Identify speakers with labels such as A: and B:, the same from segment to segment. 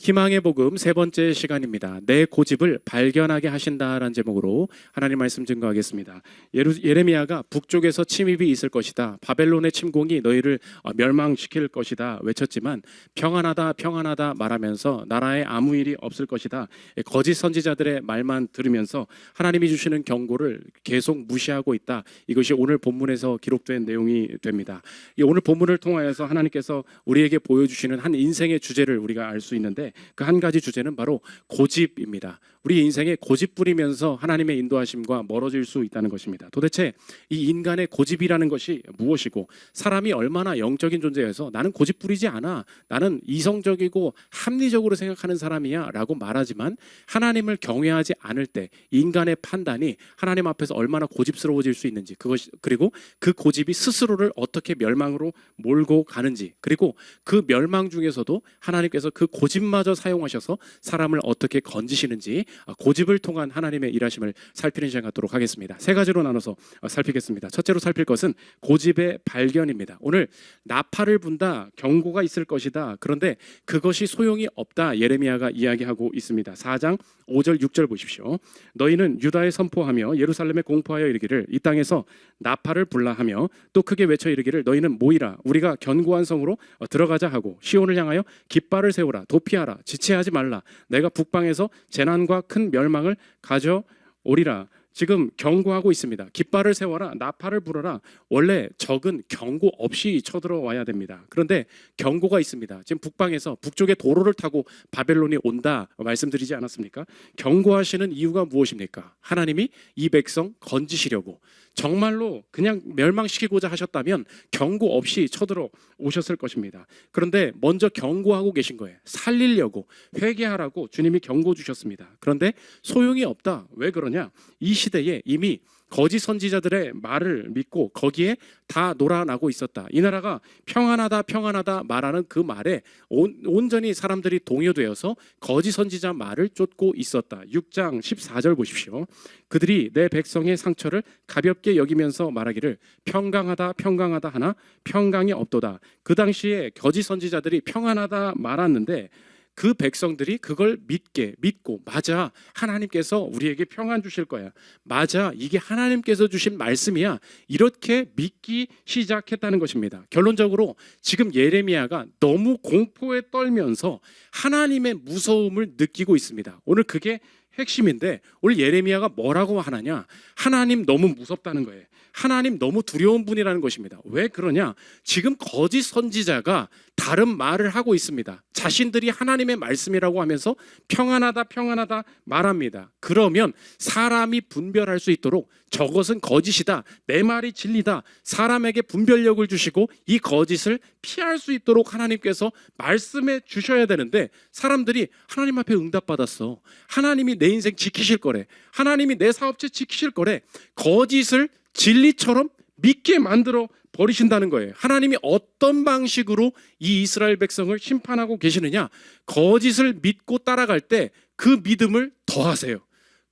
A: 희망의 복음 세 번째 시간입니다. 내 고집을 발견하게 하신다라는 제목으로 하나님 말씀 증거하겠습니다. 예레미야가 북쪽에서 침입이 있을 것이다. 바벨론의 침공이 너희를 멸망시킬 것이다 외쳤지만 평안하다 평안하다 말하면서 나라에 아무 일이 없을 것이다. 거짓 선지자들의 말만 들으면서 하나님이 주시는 경고를 계속 무시하고 있다. 이것이 오늘 본문에서 기록된 내용이 됩니다. 오늘 본문을 통하여서 하나님께서 우리에게 보여주시는 한 인생의 주제를 우리가 알 수 있는데 그 한 가지 주제는 바로 고집입니다. 우리 인생에 고집 부리면서 하나님의 인도하심과 멀어질 수 있다는 것입니다. 도대체 이 인간의 고집이라는 것이 무엇이고 사람이 얼마나 영적인 존재여서 나는 고집 부리지 않아, 나는 이성적이고 합리적으로 생각하는 사람이야 라고 말하지만 하나님을 경외하지 않을 때 인간의 판단이 하나님 앞에서 얼마나 고집스러워질 수 있는지, 그리고 그 고집이 스스로를 어떻게 멸망으로 몰고 가는지, 그리고 그 멸망 중에서도 하나님께서 그 고집마저 사용하셔서 사람을 어떻게 건지시는지 고집을 통한 하나님의 일하심을 살피는 시간 갖도록 하겠습니다. 세 가지로 나눠서 살피겠습니다. 첫째로 살필 것은 고집의 발견입니다. 오늘 나팔을 분다, 경고가 있을 것이다. 그런데 그것이 소용이 없다. 예레미야가 이야기하고 있습니다. 4장 5절 6절 보십시오. 너희는 유다에 선포하며 예루살렘에 공포하여 이르기를 이 땅에서 나팔을 불라 하며 또 크게 외쳐 이르기를 너희는 모이라 우리가 견고한 성으로 들어가자 하고 시온을 향하여 깃발을 세우라 도피하라 지체하지 말라 내가 북방에서 재난과 큰 멸망을 가져오리라. 지금 경고하고 있습니다. 깃발을 세워라, 나팔을 불어라. 원래 적은 경고 없이 쳐들어와야 됩니다. 그런데 경고가 있습니다. 지금 북방에서 북쪽의 도로를 타고 바벨론이 온다 말씀드리지 않았습니까? 경고하시는 이유가 무엇입니까? 하나님이 이 백성 건지시려고, 정말로 그냥 멸망시키고자 하셨다면 경고 없이 쳐들어 오셨을 것입니다. 그런데 먼저 경고하고 계신 거예요. 살리려고, 회개하라고 주님이 경고 주셨습니다. 그런데 소용이 없다. 왜 그러냐? 이 시대에 이미 거짓 선지자들의 말을 믿고 거기에 다 놀아나고 있었다. 이 나라가 평안하다 평안하다 말하는 그 말에 온전히 사람들이 동요되어서 거짓 선지자 말을 쫓고 있었다. 6장 14절 보십시오. 그들이 내 백성의 상처를 가볍게 여기면서 말하기를 평강하다 평강하다 하나 평강이 없도다. 그 당시에 거짓 선지자들이 평안하다 말았는데 그 백성들이 그걸 믿고 맞아, 하나님께서 우리에게 평안 주실 거야, 맞아, 이게 하나님께서 주신 말씀이야, 이렇게 믿기 시작했다는 것입니다. 결론적으로 지금 예레미야가 너무 공포에 떨면서 하나님의 무서움을 느끼고 있습니다. 오늘 그게 핵심인데 오늘 예레미야가 뭐라고 하나냐? 하나님 너무 무섭다는 거예요. 하나님 너무 두려운 분이라는 것입니다. 왜 그러냐? 지금 거짓 선지자가 다른 말을 하고 있습니다. 자신들이 하나님의 말씀이라고 하면서 평안하다 평안하다 말합니다. 그러면 사람이 분별할 수 있도록 저것은 거짓이다, 내 말이 진리다, 사람에게 분별력을 주시고 이 거짓을 피할 수 있도록 하나님께서 말씀해 주셔야 되는데 사람들이 하나님 앞에 응답받았어, 하나님이 내 인생 지키실 거래, 하나님이 내 사업체 지키실 거래, 거짓을 진리처럼 믿게 만들어 버리신다는 거예요. 하나님이 어떤 방식으로 이 이스라엘 백성을 심판하고 계시느냐? 거짓을 믿고 따라갈 때 그 믿음을 더하세요.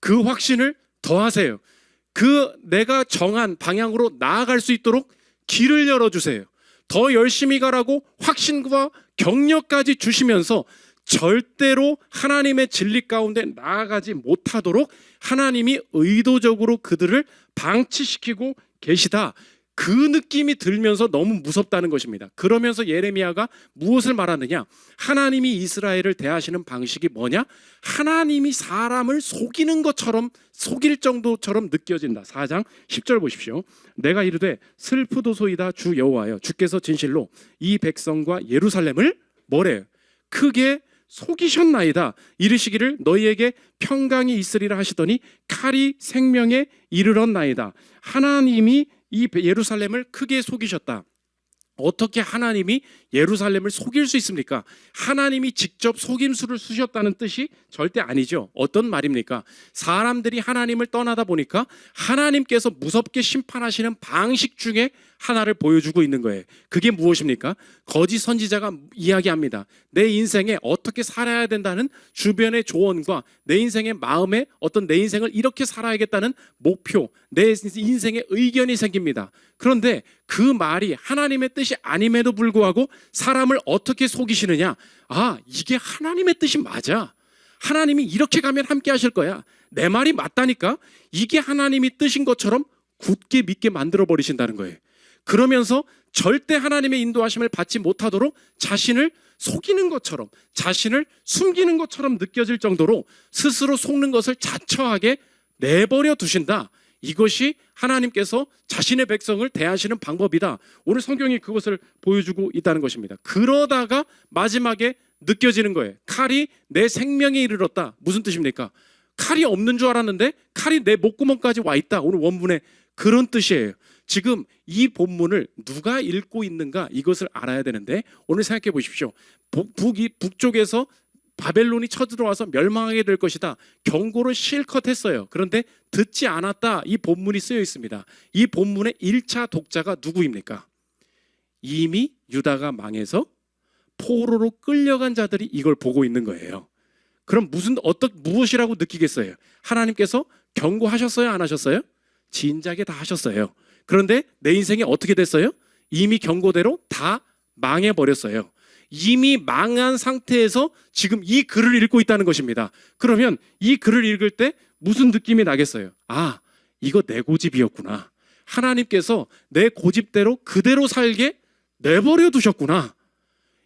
A: 그 확신을 더하세요. 그 내가 정한 방향으로 나아갈 수 있도록 길을 열어주세요. 더 열심히 가라고 확신과 격려까지 주시면서 절대로 하나님의 진리 가운데 나아가지 못하도록 하나님이 의도적으로 그들을 방치시키고 계시다. 그 느낌이 들면서 너무 무섭다는 것입니다. 그러면서 예레미야가 무엇을 말하느냐? 하나님이 이스라엘을 대하시는 방식이 뭐냐? 하나님이 사람을 속이는 것처럼, 속일 정도처럼 느껴진다. 4장 10절 보십시오. 내가 이르되 슬프도소이다 주 여호와여, 주께서 진실로 이 백성과 예루살렘을 뭐래요? 크게 속이셨나이다. 이르시기를 너희에게 평강이 있으리라 하시더니 칼이 생명에 이르렀나이다. 하나님이 이 예루살렘을 크게 속이셨다. 어떻게 하나님이 예루살렘을 속일 수 있습니까? 하나님이 직접 속임수를 쓰셨다는 뜻이 절대 아니죠. 어떤 말입니까? 사람들이 하나님을 떠나다 보니까 하나님께서 무섭게 심판하시는 방식 중에 하나를 보여주고 있는 거예요. 그게 무엇입니까? 거짓 선지자가 이야기합니다. 내 인생에 어떻게 살아야 된다는 주변의 조언과 내 인생의 마음에 어떤 내 인생을 이렇게 살아야겠다는 목표, 내 인생의 의견이 생깁니다. 그런데 그 말이 하나님의 뜻이 아님에도 불구하고 사람을 어떻게 속이시느냐? 아, 이게 하나님의 뜻이 맞아. 하나님이 이렇게 가면 함께 하실 거야. 내 말이 맞다니까. 이게 하나님이 뜻인 것처럼 굳게 믿게 만들어 버리신다는 거예요. 그러면서 절대 하나님의 인도하심을 받지 못하도록 자신을 속이는 것처럼, 자신을 숨기는 것처럼 느껴질 정도로 스스로 속는 것을 자처하게 내버려 두신다. 이것이 하나님께서 자신의 백성을 대하시는 방법이다. 오늘 성경이 그것을 보여주고 있다는 것입니다. 그러다가 마지막에 느껴지는 거예요. 칼이 내 생명에 이르렀다. 무슨 뜻입니까? 칼이 없는 줄 알았는데 칼이 내 목구멍까지 와 있다. 오늘 원문에 그런 뜻이에요. 지금 이 본문을 누가 읽고 있는가 이것을 알아야 되는데, 오늘 생각해 보십시오. 북쪽에서 바벨론이 쳐들어와서 멸망하게 될 것이다. 경고를 실컷 했어요. 그런데 듣지 않았다. 이 본문이 쓰여 있습니다. 이 본문의 1차 독자가 누구입니까? 이미 유다가 망해서 포로로 끌려간 자들이 이걸 보고 있는 거예요. 그럼 무엇이라고 느끼겠어요? 하나님께서 경고하셨어요? 안 하셨어요? 진작에 다 하셨어요. 그런데 내 인생이 어떻게 됐어요? 이미 경고대로 다 망해버렸어요. 이미 망한 상태에서 지금 이 글을 읽고 있다는 것입니다. 그러면 이 글을 읽을 때 무슨 느낌이 나겠어요? 아, 이거 내 고집이었구나. 하나님께서 내 고집대로 그대로 살게 내버려 두셨구나.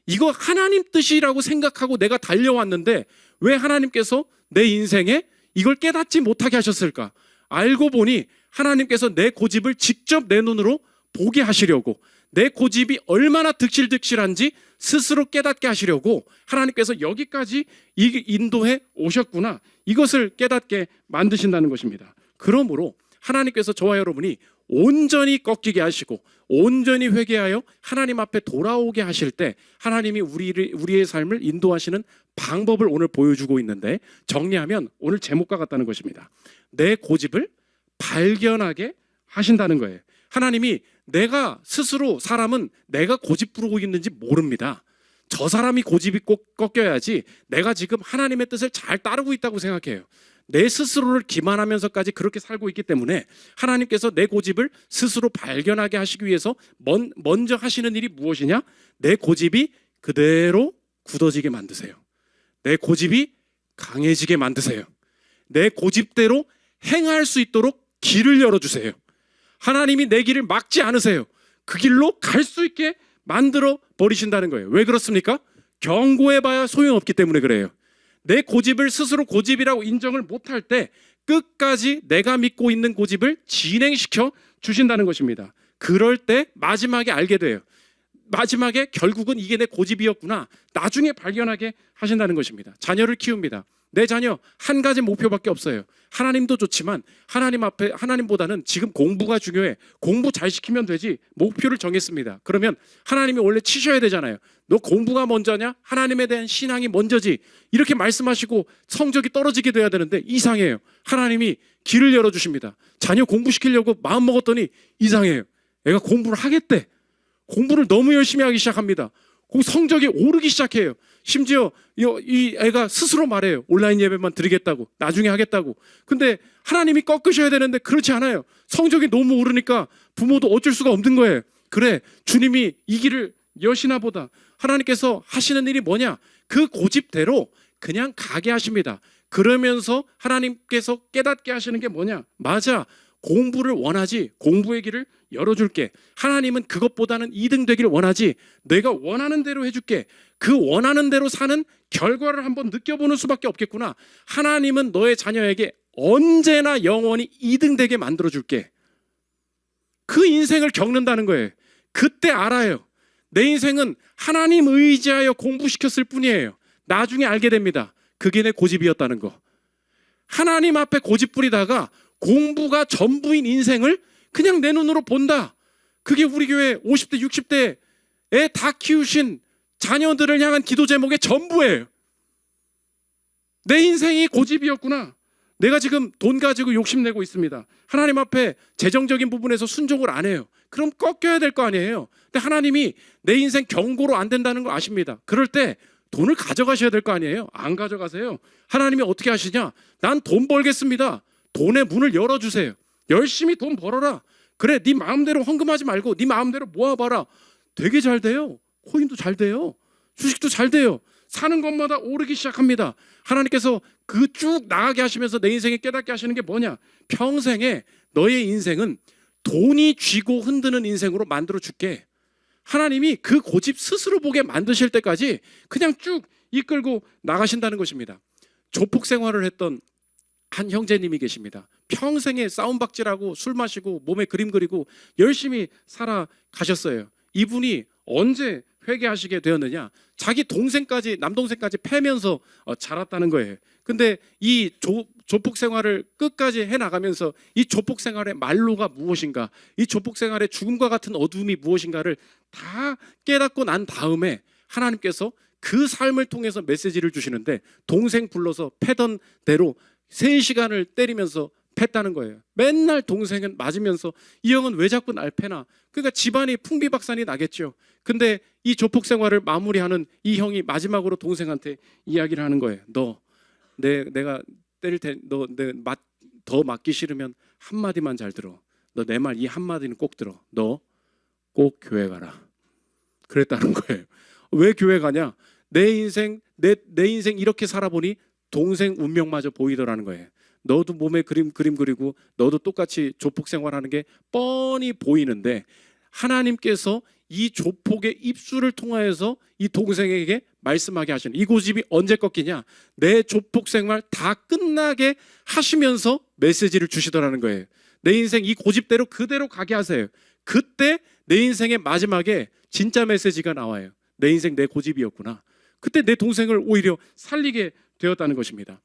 A: 이거 하나님 뜻이라고 생각하고 내가 달려왔는데 왜 하나님께서 내 인생에 이걸 깨닫지 못하게 하셨을까? 알고 보니 하나님께서 내 고집을 직접 내 눈으로 보게 하시려고, 내 고집이 얼마나 득실득실한지 스스로 깨닫게 하시려고 하나님께서 여기까지 인도해 오셨구나. 이것을 깨닫게 만드신다는 것입니다. 그러므로 하나님께서 저와 여러분이 온전히 꺾이게 하시고 온전히 회개하여 하나님 앞에 돌아오게 하실 때 하나님이 우리의 삶을 인도하시는 방법을 오늘 보여주고 있는데, 정리하면 오늘 제목과 같다는 것입니다. 내 고집을 발견하게 하신다는 거예요. 하나님이 내가 스스로, 사람은 내가 고집 부르고 있는지 모릅니다. 저 사람이 고집이 꼭 꺾여야지 내가 지금 하나님의 뜻을 잘 따르고 있다고 생각해요. 내 스스로를 기만하면서까지 그렇게 살고 있기 때문에 하나님께서 내 고집을 스스로 발견하게 하시기 위해서 먼저 하시는 일이 무엇이냐? 내 고집이 그대로 굳어지게 만드세요. 내 고집이 강해지게 만드세요. 내 고집대로 행할 수 있도록 길을 열어주세요. 하나님이 내 길을 막지 않으세요. 그 길로 갈 수 있게 만들어 버리신다는 거예요. 왜 그렇습니까? 경고해봐야 소용없기 때문에 그래요. 내 고집을 스스로 고집이라고 인정을 못할 때 끝까지 내가 믿고 있는 고집을 진행시켜 주신다는 것입니다. 그럴 때 마지막에 알게 돼요. 마지막에 결국은 이게 내 고집이었구나. 나중에 발견하게 하신다는 것입니다. 자녀를 키웁니다. 내 자녀 한 가지 목표밖에 없어요. 하나님도 좋지만 하나님보다는 지금 공부가 중요해. 공부 잘 시키면 되지. 목표를 정했습니다. 그러면 하나님이 원래 치셔야 되잖아요. 너 공부가 먼저냐? 하나님에 대한 신앙이 먼저지. 이렇게 말씀하시고 성적이 떨어지게 돼야 되는데 이상해요. 하나님이 길을 열어주십니다. 자녀 공부시키려고 마음 먹었더니 이상해요. 애가 공부를 하겠대. 공부를 너무 열심히 하기 시작합니다. 성적이 오르기 시작해요. 심지어 이 애가 스스로 말해요. 온라인 예배만 드리겠다고, 나중에 하겠다고. 근데 하나님이 꺾으셔야 되는데 그렇지 않아요. 성적이 너무 오르니까 부모도 어쩔 수가 없는 거예요. 그래, 주님이 이 길을 여시나 보다. 하나님께서 하시는 일이 뭐냐? 그 고집대로 그냥 가게 하십니다. 그러면서 하나님께서 깨닫게 하시는 게 뭐냐? 맞아, 공부를 원하지. 공부의 길을 열어줄게. 하나님은 그것보다는 2등 되기를 원하지. 내가 원하는 대로 해줄게. 그 원하는 대로 사는 결과를 한번 느껴보는 수밖에 없겠구나. 하나님은 너의 자녀에게 언제나 영원히 2등 되게 만들어줄게. 그 인생을 겪는다는 거예요. 그때 알아요. 내 인생은 하나님 의지하여 공부시켰을 뿐이에요. 나중에 알게 됩니다. 그게 내 고집이었다는 거. 하나님 앞에 고집 부리다가 공부가 전부인 인생을 그냥 내 눈으로 본다. 그게 우리 교회 50대 60대에 다 키우신 자녀들을 향한 기도 제목의 전부예요. 내 인생이 고집이었구나. 내가 지금 돈 가지고 욕심내고 있습니다. 하나님 앞에 재정적인 부분에서 순종을 안 해요. 그럼 꺾여야 될 거 아니에요. 근데 하나님이 내 인생 경고로 안 된다는 걸 아십니다. 그럴 때 돈을 가져가셔야 될 거 아니에요. 안 가져가세요. 하나님이 어떻게 하시냐? 난 돈 벌겠습니다. 돈의 문을 열어주세요. 열심히 돈 벌어라. 그래, 네 마음대로 헌금하지 말고 네 마음대로 모아봐라. 되게 잘 돼요. 코인도 잘 돼요. 주식도 잘 돼요. 사는 것마다 오르기 시작합니다. 하나님께서 그 쭉 나가게 하시면서 내 인생에 깨닫게 하시는 게 뭐냐? 평생에 너의 인생은 돈이 쥐고 흔드는 인생으로 만들어 줄게. 하나님이 그 고집 스스로 보게 만드실 때까지 그냥 쭉 이끌고 나가신다는 것입니다. 조폭 생활을 했던 한 형제님이 계십니다. 평생에 싸움박질하고 술 마시고 몸에 그림 그리고 열심히 살아가셨어요. 이분이 언제 회개하시게 되었느냐? 자기 동생까지, 남동생까지 패면서 자랐다는 거예요. 근데 이 조폭 생활을 끝까지 해나가면서 이 조폭 생활의 말로가 무엇인가, 이 조폭 생활의 죽음과 같은 어둠이 무엇인가를 다 깨닫고 난 다음에 하나님께서 그 삶을 통해서 메시지를 주시는데, 동생 불러서 패던 대로 3시간을 때리면서 팼다는 거예요. 맨날 동생은 맞으면서 이 형은 왜 자꾸 날 패나? 그러니까 집안이 풍비박산이 나겠죠. 근데 이 조폭 생활을 마무리하는 이 형이 마지막으로 동생한테 이야기를 하는 거예요. 너 내가 때릴 테 너 더 맞기 싫으면 한마디만 잘 들어. 너 내 말 이 한마디는 꼭 들어. 너 꼭 교회 가라. 그랬다는 거예요. 왜 교회 가냐? 내 인생 이렇게 살아보니 동생 운명마저 보이더라는 거예요. 너도 몸에 그림 그리고 너도 똑같이 조폭 생활하는 게 뻔히 보이는데, 하나님께서 이 조폭의 입술을 통하여서 이 동생에게 말씀하게 하시는, 이 고집이 언제 꺾이냐? 내 조폭 생활 다 끝나게 하시면서 메시지를 주시더라는 거예요. 내 인생 이 고집대로 그대로 가게 하세요. 그때 내 인생의 마지막에 진짜 메시지가 나와요. 내 인생 내 고집이었구나. 그때 내 동생을 오히려 살리게 되었다는 것입니다.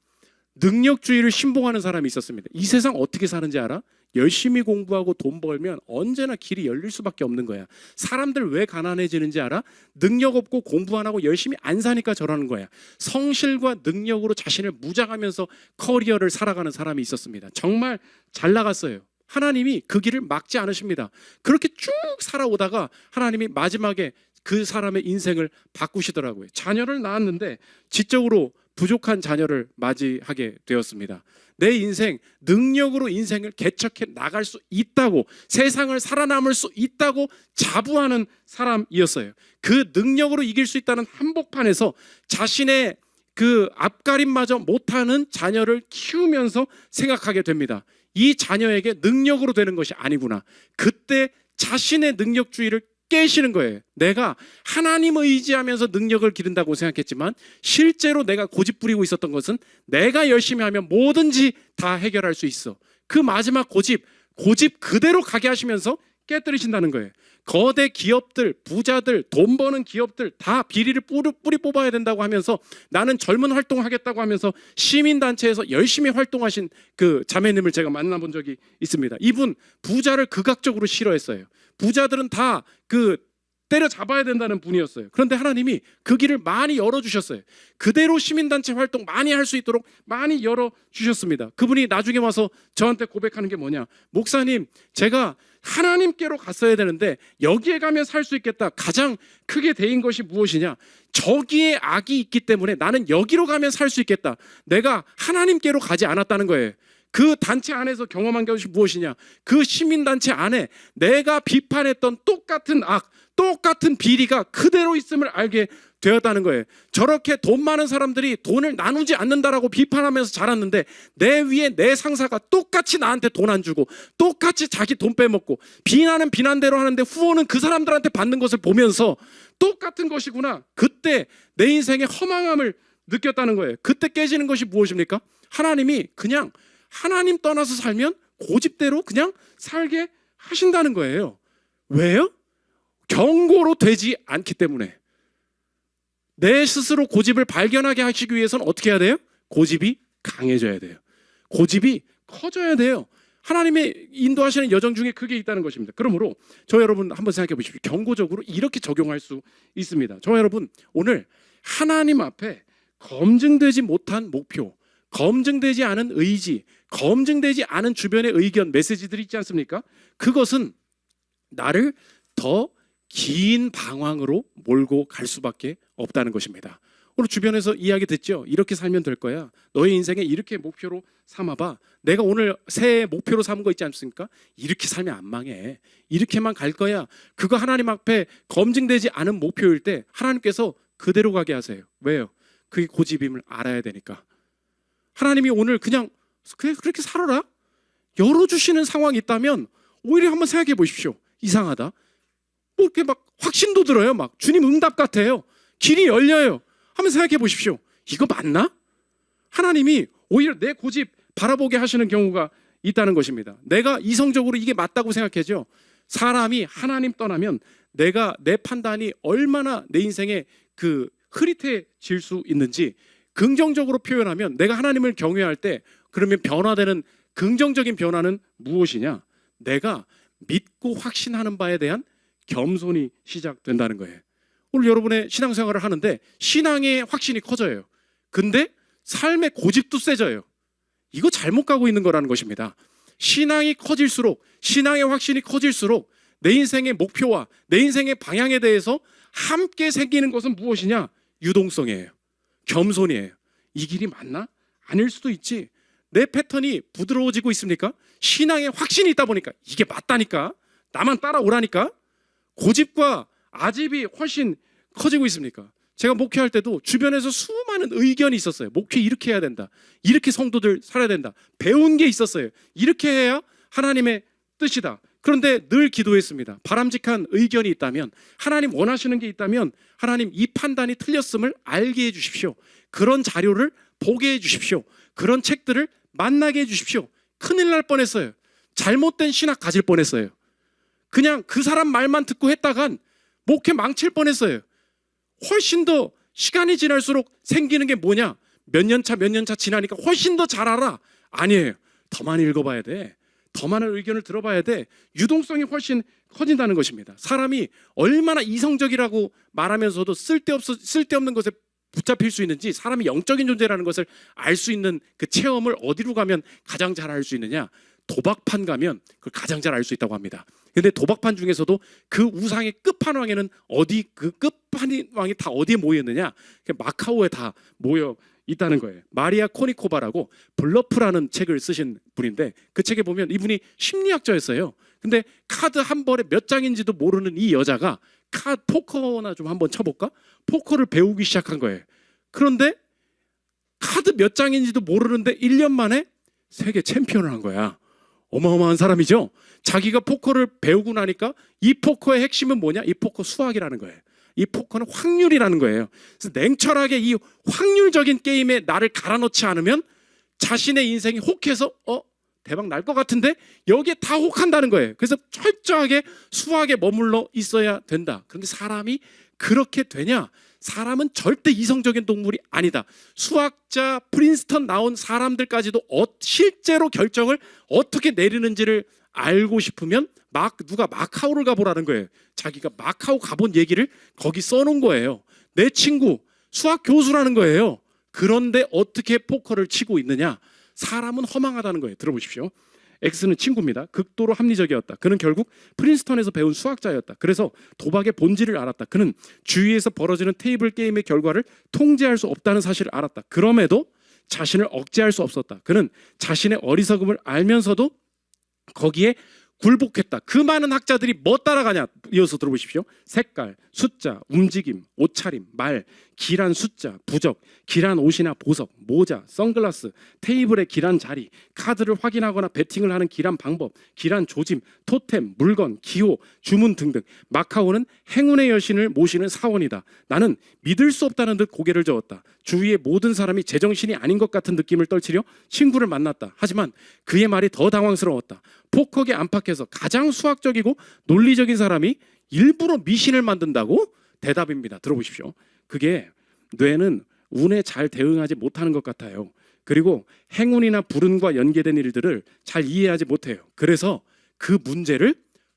A: 능력주의를 신봉하는 사람이 있었습니다. 이 세상 어떻게 사는지 알아? 열심히 공부하고 돈 벌면 언제나 길이 열릴 수밖에 없는 거야. 사람들 왜 가난해지는지 알아? 능력 없고 공부 안 하고 열심히 안 사니까 저러는 거야. 성실과 능력으로 자신을 무장하면서 커리어를 살아가는 사람이 있었습니다. 정말 잘 나갔어요. 하나님이 그 길을 막지 않으십니다. 그렇게 쭉 살아오다가 하나님이 마지막에 그 사람의 인생을 바꾸시더라고요. 자녀를 낳았는데 지적으로 부족한 자녀를 맞이하게 되었습니다. 내 인생, 능력으로 인생을 개척해 나갈 수 있다고, 세상을 살아남을 수 있다고 자부하는 사람이었어요. 그 능력으로 이길 수 있다는 한복판에서 자신의 그 앞가림마저 못하는 자녀를 키우면서 생각하게 됩니다. 이 자녀에게 능력으로 되는 것이 아니구나. 그때 자신의 능력주의를 깨시는 거예요. 내가 하나님을 의지하면서 능력을 기른다고 생각했지만 실제로 내가 고집 부리고 있었던 것은 내가 열심히 하면 뭐든지 다 해결할 수 있어. 그 마지막 고집 그대로 가게 하시면서 깨뜨리신다는 거예요. 거대 기업들, 부자들, 돈 버는 기업들 다 비리를 뿌리 뽑아야 된다고 하면서 나는 젊은 활동하겠다고 하면서 시민단체에서 열심히 활동하신 그 자매님을 제가 만나본 적이 있습니다. 이분 부자를 극악적으로 싫어했어요. 부자들은 다 때려잡아야 된다는 분이었어요. 그런데 하나님이 그 길을 많이 열어주셨어요. 그대로 시민단체 활동 많이 할 수 있도록 많이 열어주셨습니다. 그분이 나중에 와서 저한테 고백하는 게 뭐냐? 목사님, 제가 하나님께로 갔어야 되는데 여기에 가면 살 수 있겠다. 가장 크게 대인 것이 무엇이냐? 저기에 악이 있기 때문에 나는 여기로 가면 살 수 있겠다. 내가 하나님께로 가지 않았다는 거예요. 그 단체 안에서 경험한 것이 무엇이냐? 그 시민단체 안에 내가 비판했던 똑같은 악, 똑같은 비리가 그대로 있음을 알게 되었다는 거예요. 저렇게 돈 많은 사람들이 돈을 나누지 않는다라고 비판하면서 자랐는데 내 위에 내 상사가 똑같이 나한테 돈 안 주고 똑같이 자기 돈 빼먹고 비난은 비난대로 하는데 후원은 그 사람들한테 받는 것을 보면서 똑같은 것이구나. 그때 내 인생의 허망함을 느꼈다는 거예요. 그때 깨지는 것이 무엇입니까? 하나님이 그냥 하나님 떠나서 살면 고집대로 그냥 살게 하신다는 거예요. 왜요? 경고로 되지 않기 때문에. 내 스스로 고집을 발견하게 하시기 위해서는 어떻게 해야 돼요? 고집이 강해져야 돼요. 고집이 커져야 돼요. 하나님의 인도하시는 여정 중에 그게 있다는 것입니다. 그러므로 저 여러분 한번 생각해 보십시오. 경고적으로 이렇게 적용할 수 있습니다. 저 여러분, 오늘 하나님 앞에 검증되지 못한 목표, 검증되지 않은 의지, 검증되지 않은 주변의 의견, 메시지들이 있지 않습니까? 그것은 나를 더 긴 방황으로 몰고 갈 수밖에 없다는 것입니다. 오늘 주변에서 이야기 듣죠. 이렇게 살면 될 거야. 너의 인생에 이렇게 목표로 삼아봐. 내가 오늘 새해 목표로 삼은 거 있지 않습니까? 이렇게 살면 안 망해. 이렇게만 갈 거야. 그거 하나님 앞에 검증되지 않은 목표일 때 하나님께서 그대로 가게 하세요. 왜요? 그게 고집임을 알아야 되니까. 하나님이 오늘 그냥 그렇게 살아라? 열어주시는 상황이 있다면 오히려 한번 생각해 보십시오. 이상하다. 뭐 이렇게 막 확신도 들어요. 막 주님 응답 같아요. 길이 열려요. 한번 생각해 보십시오. 이거 맞나? 하나님이 오히려 내 고집 바라보게 하시는 경우가 있다는 것입니다. 내가 이성적으로 이게 맞다고 생각하죠. 사람이 하나님 떠나면 내 판단이 얼마나 내 인생에 흐릿해질 수 있는지 긍정적으로 표현하면 내가 하나님을 경외할 때 그러면 변화되는 긍정적인 변화는 무엇이냐? 내가 믿고 확신하는 바에 대한 겸손이 시작된다는 거예요. 오늘 여러분의 신앙생활을 하는데 신앙의 확신이 커져요. 근데 삶의 고집도 세져요. 이거 잘못 가고 있는 거라는 것입니다. 신앙이 커질수록, 신앙의 확신이 커질수록 내 인생의 목표와 내 인생의 방향에 대해서 함께 생기는 것은 무엇이냐? 유동성이에요. 겸손이에요. 이 길이 맞나? 아닐 수도 있지. 내 패턴이 부드러워지고 있습니까? 신앙의 확신이 있다 보니까 이게 맞다니까. 나만 따라오라니까. 고집과 아집이 훨씬 커지고 있습니까? 제가 목회할 때도 주변에서 수많은 의견이 있었어요. 목회 이렇게 해야 된다. 이렇게 성도들 살아야 된다. 배운 게 있었어요. 이렇게 해야 하나님의 뜻이다. 그런데 늘 기도했습니다. 바람직한 의견이 있다면, 하나님 원하시는 게 있다면 하나님 이 판단이 틀렸음을 알게 해 주십시오. 그런 자료를 보게 해 주십시오. 그런 책들을 만나게 해 주십시오. 큰일 날 뻔했어요. 잘못된 신학 가질 뻔했어요. 그냥 그 사람 말만 듣고 했다간 목회 망칠 뻔했어요. 훨씬 더 시간이 지날수록 생기는 게 뭐냐? 몇 년 차 지나니까 훨씬 더 잘 알아. 아니에요. 더 많이 읽어봐야 돼. 더 많은 의견을 들어봐야 돼. 유동성이 훨씬 커진다는 것입니다. 사람이 얼마나 이성적이라고 말하면서도 쓸데없는 것에 붙잡힐 수 있는지, 사람이 영적인 존재라는 것을 알 수 있는 그 체험을 어디로 가면 가장 잘 알 수 있느냐? 도박판 가면 그걸 가장 잘 알 수 있다고 합니다. 근데 도박판 중에서도 그 우상의 끝판왕에는 그 끝판왕이 다 어디에 모여 있느냐? 마카오에 다 모여 있다는 거예요. 마리아 코니코바라고 블러프라는 책을 쓰신 분인데 그 책에 보면 이분이 심리학자였어요. 근데 카드 한 벌에 몇 장인지도 모르는 이 여자가 포커나 좀 한번 쳐볼까? 포커를 배우기 시작한 거예요. 그런데 카드 몇 장인지도 모르는데 1년 만에 세계 챔피언을 한 거야. 어마어마한 사람이죠. 자기가 포커를 배우고 나니까 이 포커의 핵심은 뭐냐? 이 포커 수학이라는 거예요. 이 포커는 확률이라는 거예요. 그래서 냉철하게 이 확률적인 게임에 나를 갈아넣지 않으면 자신의 인생이 혹해서 대박 날 것 같은데 여기에 다 혹한다는 거예요. 그래서 철저하게 수학에 머물러 있어야 된다. 그런데 사람이 그렇게 되냐? 사람은 절대 이성적인 동물이 아니다. 수학자 프린스턴 나온 사람들까지도 실제로 결정을 어떻게 내리는지를 알고 싶으면 누가 마카오를 가보라는 거예요. 자기가 마카오 가본 얘기를 거기 써놓은 거예요. 내 친구 수학 교수라는 거예요. 그런데 어떻게 포커를 치고 있느냐? 사람은 허망하다는 거예요. 들어보십시오. X는 친구입니다. 극도로 합리적이었다. 그는 결국 프린스턴에서 배운 수학자였다. 그래서 도박의 본질을 알았다. 그는 주위에서 벌어지는 테이블 게임의 결과를 통제할 수 없다는 사실을 알았다. 그럼에도 자신을 억제할 수 없었다. 그는 자신의 어리석음을 알면서도 거기에 굴복했다. 그 많은 학자들이 뭐 따라가냐? 이어서 들어보십시오. 색깔, 숫자, 움직임, 옷차림, 말, 길한 숫자, 부적, 길한 옷이나 보석, 모자, 선글라스, 테이블의 길한 자리, 카드를 확인하거나 베팅을 하는 길한 방법, 길한 조짐, 토템, 물건, 기호, 주문 등등. 마카오는 행운의 여신을 모시는 사원이다. 나는 믿을 수 없다는 듯 고개를 저었다. 주위의 모든 사람이 제정신이 아닌 것 같은 느낌을 떨치려 친구를 만났다. 하지만 그의 말이 더 당황스러웠다. 포커에 안팎에서 가장 수학적이고 논리적인 사람이 일부러 미신을 만든다고? 대답입니다. 들어보십시오. 그게 뇌는 운에 잘 대응하지 못하는 것 같아요. 그리고 행운이나 불운과 연계된 일들을 잘 이해하지 못해요. 그래서 그 문제를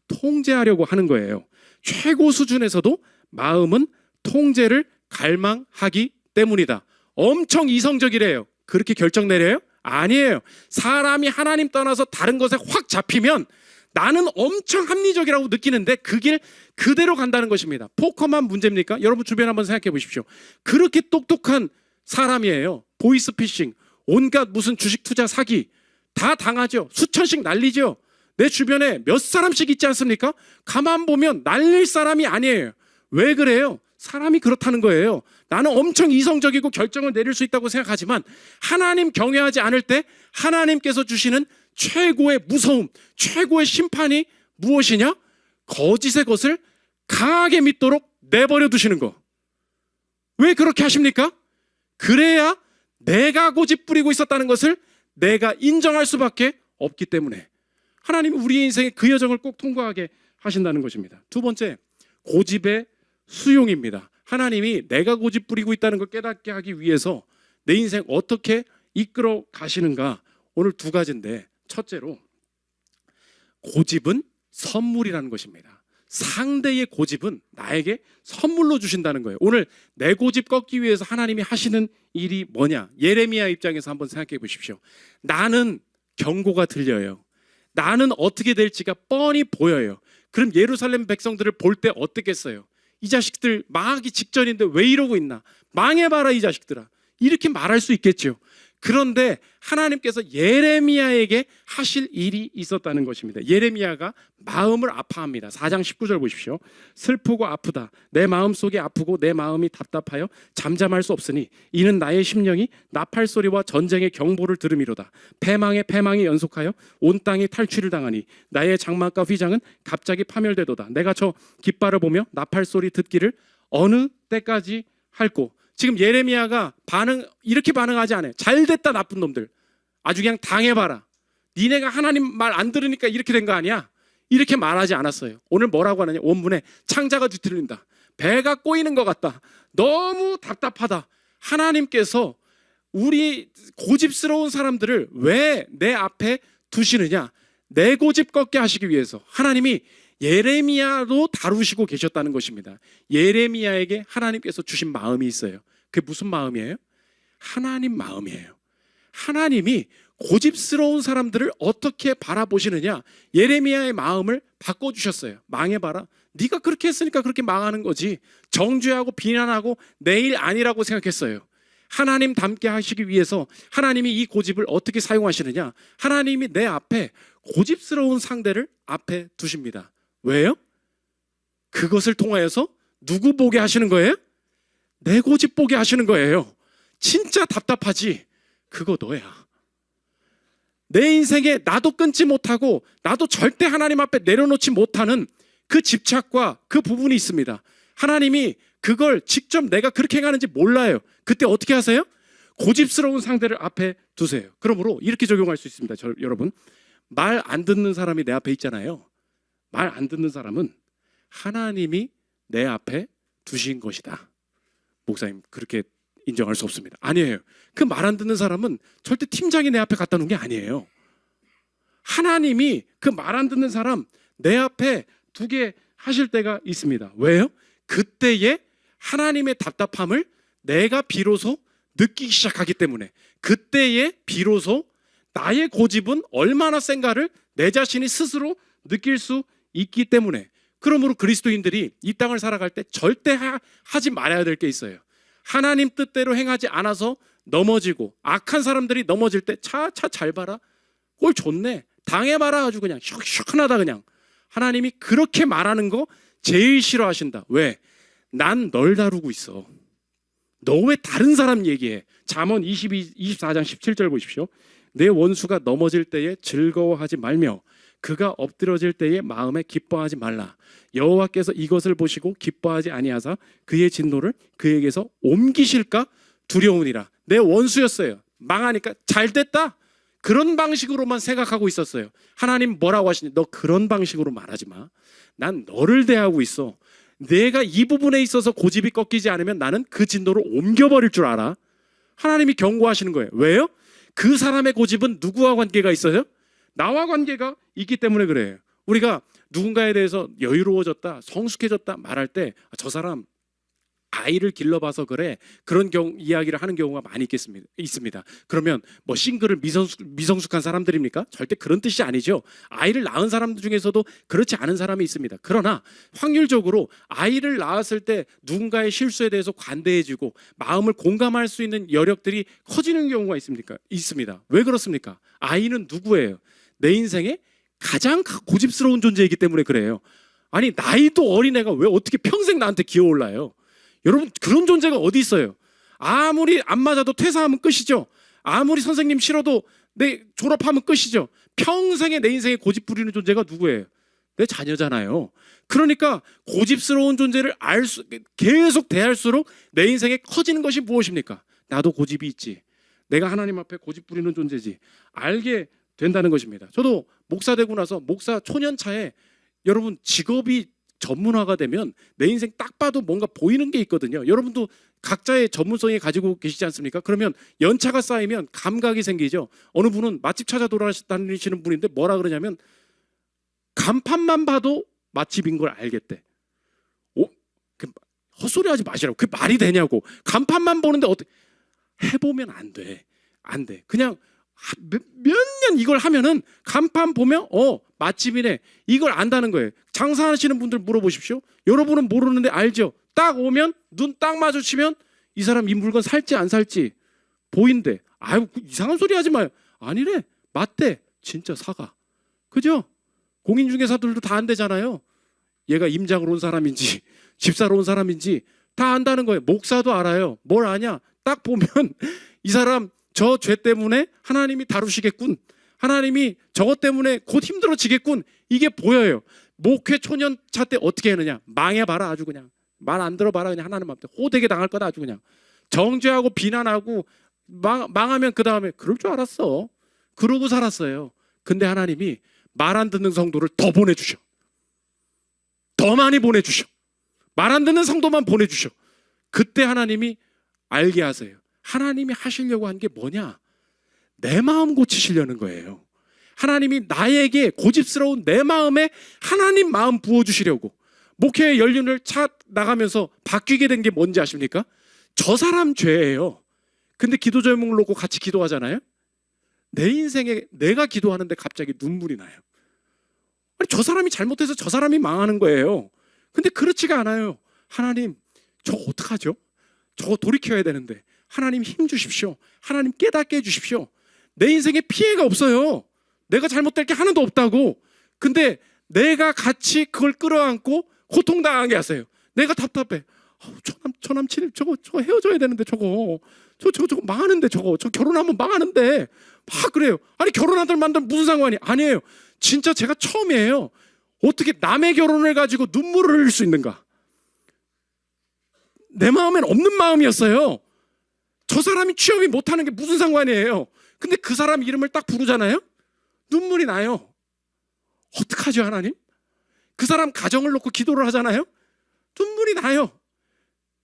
A: 통제하려고 하는 거예요. 최고 수준에서도 마음은 통제를 갈망하기 때문이다. 엄청 이성적이래요. 그렇게 결정 내려요? 아니에요. 사람이 하나님 떠나서 다른 것에 확 잡히면 나는 엄청 합리적이라고 느끼는데 그 길 그대로 간다는 것입니다. 포커만 문제입니까? 여러분 주변 한번 생각해 보십시오. 그렇게 똑똑한 사람이에요. 보이스피싱, 온갖 무슨 주식 투자 사기 다 당하죠. 수천씩 날리죠. 내 주변에 몇 사람씩 있지 않습니까? 가만 보면 날릴 사람이 아니에요. 왜 그래요? 사람이 그렇다는 거예요. 나는 엄청 이성적이고 결정을 내릴 수 있다고 생각하지만 하나님 경외하지 않을 때 하나님께서 주시는 최고의 무서움, 최고의 심판이 무엇이냐? 거짓의 것을 강하게 믿도록 내버려 두시는 거. 왜 그렇게 하십니까? 그래야 내가 고집 부리고 있었다는 것을 내가 인정할 수밖에 없기 때문에 하나님은 우리 인생의 그 여정을 꼭 통과하게 하신다는 것입니다. 두 번째, 고집의 수용입니다. 하나님이 내가 고집 부리고 있다는 걸 깨닫게 하기 위해서 내 인생 어떻게 이끌어 가시는가, 오늘 두 가지인데, 첫째로 고집은 선물이라는 것입니다. 상대의 고집은 나에게 선물로 주신다는 거예요. 오늘 내 고집 꺾기 위해서 하나님이 하시는 일이 뭐냐? 예레미야 입장에서 한번 생각해 보십시오. 나는 경고가 들려요. 나는 어떻게 될지가 뻔히 보여요. 그럼 예루살렘 백성들을 볼 때 어떻겠어요? 이 자식들 망하기 직전인데 왜 이러고 있나? 망해봐라 이 자식들아. 이렇게 말할 수 있겠죠. 그런데 하나님께서 예레미야에게 하실 일이 있었다는 것입니다. 예레미야가 마음을 아파합니다. 4장 19절 보십시오. 슬프고 아프다. 내 마음속이 아프고 내 마음이 답답하여 잠잠할 수 없으니 이는 나의 심령이 나팔 소리와 전쟁의 경보를 들음이로다. 패망이 연속하여 온 땅이 탈취를 당하니 나의 장막과 휘장은 갑자기 파멸되도다. 내가 저 깃발을 보며 나팔 소리 듣기를 어느 때까지 할꼬. 지금 예레미야가 이렇게 반응하지 않아요. 잘됐다 나쁜 놈들. 아주 그냥 당해봐라. 니네가 하나님 말 안 들으니까 이렇게 된 거 아니야? 이렇게 말하지 않았어요. 오늘 뭐라고 하느냐? 원문에 창자가 뒤틀린다. 배가 꼬이는 것 같다. 너무 답답하다. 하나님께서 우리 고집스러운 사람들을 왜 내 앞에 두시느냐? 내 고집 꺾게 하시기 위해서 하나님이 예레미야도 다루시고 계셨다는 것입니다. 예레미야에게 하나님께서 주신 마음이 있어요. 그게 무슨 마음이에요? 하나님 마음이에요. 하나님이 고집스러운 사람들을 어떻게 바라보시느냐? 예레미야의 마음을 바꿔주셨어요. 망해봐라. 네가 그렇게 했으니까 그렇게 망하는 거지. 정죄하고 비난하고 내 일 아니라고 생각했어요. 하나님 닮게 하시기 위해서 하나님이 이 고집을 어떻게 사용하시느냐? 하나님이 내 앞에 고집스러운 상대를 앞에 두십니다. 왜요? 그것을 통하여서 누구 보게 하시는 거예요? 내 고집 보게 하시는 거예요. 진짜 답답하지? 그거 너야. 내 인생에 나도 끊지 못하고 나도 절대 하나님 앞에 내려놓지 못하는 그 집착과 그 부분이 있습니다. 하나님이 그걸 직접 내가 그렇게 행하는지 몰라요. 그때 어떻게 하세요? 고집스러운 상대를 앞에 두세요. 그러므로 이렇게 적용할 수 있습니다. 여러분, 말 안 듣는 사람이 내 앞에 있잖아요. 말 안 듣는 사람은 하나님이 내 앞에 두신 것이다. 목사님, 그렇게 인정할 수 없습니다. 아니에요. 그 말 안 듣는 사람은 절대 팀장이 내 앞에 갖다 놓은 게 아니에요. 하나님이 그 말 안 듣는 사람 내 앞에 두게 하실 때가 있습니다. 왜요? 그때에 하나님의 답답함을 내가 비로소 느끼기 시작하기 때문에, 그때에 비로소 나의 고집은 얼마나 센가를 내 자신이 스스로 느낄 수 있기 때문에, 그러므로 그리스도인들이 이 땅을 살아갈 때 절대 하지 말아야 될 게 있어요. 하나님 뜻대로 행하지 않아서 넘어지고 악한 사람들이 넘어질 때 차차 잘 봐라. 꼴 좋네. 당해봐라. 아주 그냥 시원하다 그냥. 하나님이 그렇게 말하는 거 제일 싫어하신다. 왜? 난 널 다루고 있어. 너 왜 다른 사람 얘기해? 잠언 24장 17절 보십시오. 내 원수가 넘어질 때에 즐거워하지 말며 그가 엎드러질 때에 마음에 기뻐하지 말라. 여호와께서 이것을 보시고 기뻐하지 아니하사 그의 진노를 그에게서 옮기실까 두려우니라. 내 원수였어요. 망하니까 잘됐다. 그런 방식으로만 생각하고 있었어요. 하나님 뭐라고 하시니? 너 그런 방식으로 말하지 마. 난 너를 대하고 있어. 내가 이 부분에 있어서 고집이 꺾이지 않으면 나는 그 진노를 옮겨버릴 줄 알아. 하나님이 경고하시는 거예요. 왜요? 그 사람의 고집은 누구와 관계가 있어요? 나와 관계가 있기 때문에 그래요. 우리가 누군가에 대해서 여유로워졌다, 성숙해졌다 말할 때 저 사람 아이를 길러봐서 그래, 그런 이야기를 하는 경우가 많이 있습니다. 그러면 뭐 싱글을 미성숙한 사람들입니까? 절대 그런 뜻이 아니죠. 아이를 낳은 사람들 중에서도 그렇지 않은 사람이 있습니다. 그러나 확률적으로 아이를 낳았을 때 누군가의 실수에 대해서 관대해지고 마음을 공감할 수 있는 여력들이 커지는 경우가 있습니다. 왜 그렇습니까? 아이는 누구예요? 내 인생에 가장 고집스러운 존재이기 때문에 그래요. 아니, 나이도 어린애가 왜 어떻게 평생 나한테 기어올라요? 여러분, 그런 존재가 어디 있어요? 아무리 안 맞아도 퇴사하면 끝이죠. 아무리 선생님 싫어도 내 졸업하면 끝이죠. 평생에 내 인생에 고집 부리는 존재가 누구예요? 내 자녀잖아요. 그러니까 고집스러운 존재를 계속 대할수록 내 인생에 커지는 것이 무엇입니까? 나도 고집이 있지. 내가 하나님 앞에 고집 부리는 존재지. 알게 된다는 것입니다. 저도 목사 되고 나서 목사 초년차에 여러분, 직업이 전문화가 되면 내 인생 딱 봐도 뭔가 보이는 게 있거든요. 여러분도 각자의 전문성이 가지고 계시지 않습니까? 그러면 연차가 쌓이면 감각이 생기죠. 어느 분은 맛집 찾아 돌아다니시는 분인데 뭐라 그러냐면 간판만 봐도 맛집인 걸 알겠대. 헛소리 하지 마시라고. 그게 말이 되냐고. 간판만 보는데 어떻게 해보면 안 돼. 안 돼. 그냥 몇 년 이걸 하면은 간판 보면 맛집이네, 이걸 안다는 거예요. 장사하시는 분들 물어보십시오. 여러분은 모르는데 알죠? 딱 오면 눈 딱 마주치면 이 사람 이 물건 살지 안 살지 보인대. 아유, 이상한 소리 하지 마요. 아니래, 맞대. 진짜 사가. 그죠? 공인중개사들도 다 안되잖아요. 얘가 임장으로 온 사람인지 집사로 온 사람인지 다 안다는 거예요. 목사도 알아요. 뭘 아냐? 딱 보면 이 사람 저 죄 때문에 하나님이 다루시겠군, 하나님이 저것 때문에 곧 힘들어지겠군, 이게 보여요. 목회 초년차 때 어떻게 했느냐? 망해봐라. 아주 그냥 말 안 들어봐라. 그냥 하나님 앞에 호되게 당할 거다. 아주 그냥 정죄하고 비난하고 망하면 그 다음에 그럴 줄 알았어. 그러고 살았어요. 근데 하나님이 말 안 듣는 성도를 더 보내주셔. 더 많이 보내주셔. 말 안 듣는 성도만 보내주셔. 그때 하나님이 알게 하세요. 하나님이 하시려고 한 게 뭐냐? 내 마음 고치시려는 거예요. 하나님이 나에게 고집스러운 내 마음에 하나님 마음 부어주시려고. 목회의 연륜을 나가면서 바뀌게 된 게 뭔지 아십니까? 저 사람 죄예요. 근데 기도 제목을 놓고 같이 기도하잖아요. 내 인생에 내가 기도하는데 갑자기 눈물이 나요. 아니, 저 사람이 잘못해서 저 사람이 망하는 거예요. 근데 그렇지가 않아요. 하나님, 저거 어떡하죠? 저거 돌이켜야 되는데 하나님 힘 주십시오. 하나님 깨닫게 해주십시오. 내 인생에 피해가 없어요. 내가 잘못될 게 하나도 없다고. 근데 내가 같이 그걸 끌어안고 고통당하게 하세요. 내가 답답해. 저 남친 저거 헤어져야 되는데 저거 망하는데 저거 결혼하면 망하는데 막 그래요. 아니, 결혼하들 만들 무슨 상관이? 아니에요. 진짜 제가 처음이에요. 어떻게 남의 결혼을 가지고 눈물을 흘릴 수 있는가? 내 마음엔 없는 마음이었어요. 저 사람이 취업이 못하는 게 무슨 상관이에요? 근데 그 사람 이름을 딱 부르잖아요. 눈물이 나요. 어떡하죠, 하나님? 그 사람 가정을 놓고 기도를 하잖아요. 눈물이 나요.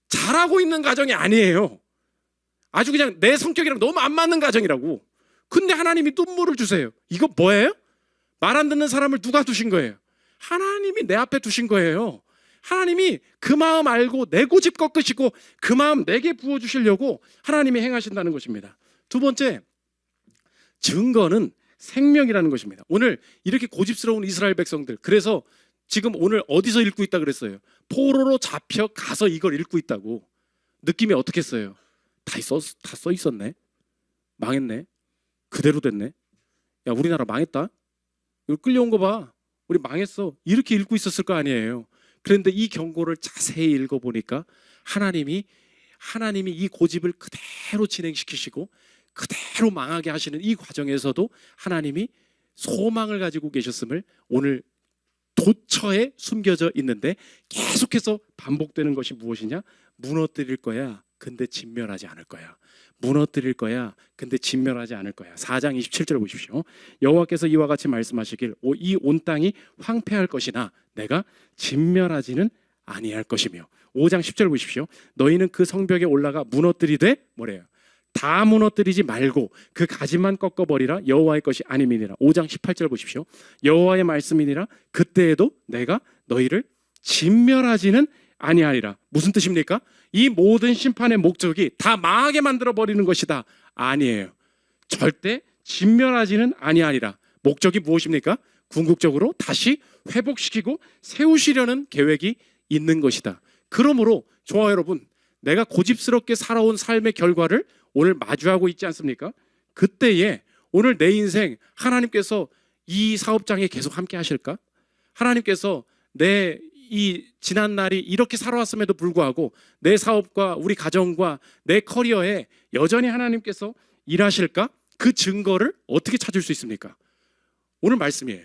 A: 잘하고 있는 가정이 아니에요. 아주 그냥 내 성격이랑 너무 안 맞는 가정이라고. 근데 하나님이 눈물을 주세요. 이거 뭐예요? 말 안 듣는 사람을 누가 두신 거예요? 하나님이 내 앞에 두신 거예요. 하나님이 그 마음 알고 내 고집 꺾으시고 그 마음 내게 부어주시려고 하나님이 행하신다는 것입니다. 두 번째, 증거는 생명이라는 것입니다. 오늘 이렇게 고집스러운 이스라엘 백성들, 그래서 지금 오늘 어디서 읽고 있다 그랬어요? 포로로 잡혀가서 이걸 읽고 있다고. 느낌이 어떻겠어요? 다 써 있었네. 망했네. 그대로 됐네. 야, 우리나라 망했다. 이거 끌려온 거 봐. 우리 망했어. 이렇게 읽고 있었을 거 아니에요. 그런데 이 경고를 자세히 읽어보니까 하나님이 이 고집을 그대로 진행시키시고 그대로 망하게 하시는 이 과정에서도 하나님이 소망을 가지고 계셨음을 오늘 도처에 숨겨져 있는데 계속해서 반복되는 것이 무엇이냐? 무너뜨릴 거야. 근데 진멸하지 않을 거야. 무너뜨릴 거야. 근데 진멸하지 않을 거야. 4장 27절 보십시오. 여호와께서 이와 같이 말씀하시길 이 온 땅이 황폐할 것이나 내가 진멸하지는 아니할 것이며. 5장 10절 보십시오. 너희는 그 성벽에 올라가 무너뜨리되 뭐래요? 다 무너뜨리지 말고 그 가지만 꺾어버리라. 여호와의 것이 아님이니라. 5장 18절 보십시오. 여호와의 말씀이니라. 그때에도 내가 너희를 진멸하지는 아니하리라. 무슨 뜻입니까? 이 모든 심판의 목적이 다 망하게 만들어 버리는 것이다. 아니에요. 절대 진멸하지는 아니하리라. 목적이 무엇입니까? 궁극적으로 다시 회복시키고 세우시려는 계획이 있는 것이다. 그러므로 좋아요 여러분, 내가 고집스럽게 살아온 삶의 결과를 오늘 마주하고 있지 않습니까? 그때에 오늘 내 인생 하나님께서 이 사업장에 계속 함께 하실까? 하나님께서 내 이 지난 날이 이렇게 살아왔음에도 불구하고 내 사업과 우리 가정과 내 커리어에 여전히 하나님께서 일하실까? 그 증거를 어떻게 찾을 수 있습니까? 오늘 말씀이에요.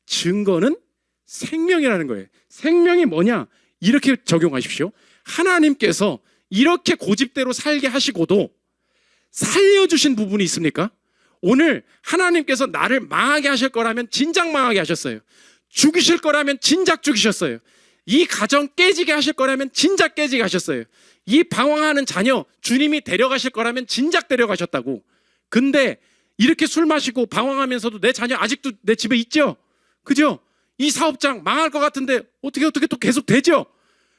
A: 증거는 생명이라는 거예요. 생명이 뭐냐? 이렇게 적용하십시오. 하나님께서 이렇게 고집대로 살게 하시고도 살려주신 부분이 있습니까? 오늘 하나님께서 나를 망하게 하실 거라면 진작 망하게 하셨어요. 죽이실 거라면 진작 죽이셨어요. 이 가정 깨지게 하실 거라면 진작 깨지게 하셨어요. 이 방황하는 자녀 주님이 데려가실 거라면 진작 데려가셨다고. 근데 이렇게 술 마시고 방황하면서도 내 자녀 아직도 내 집에 있죠? 그죠? 이 사업장 망할 것 같은데 어떻게 또 계속 되죠?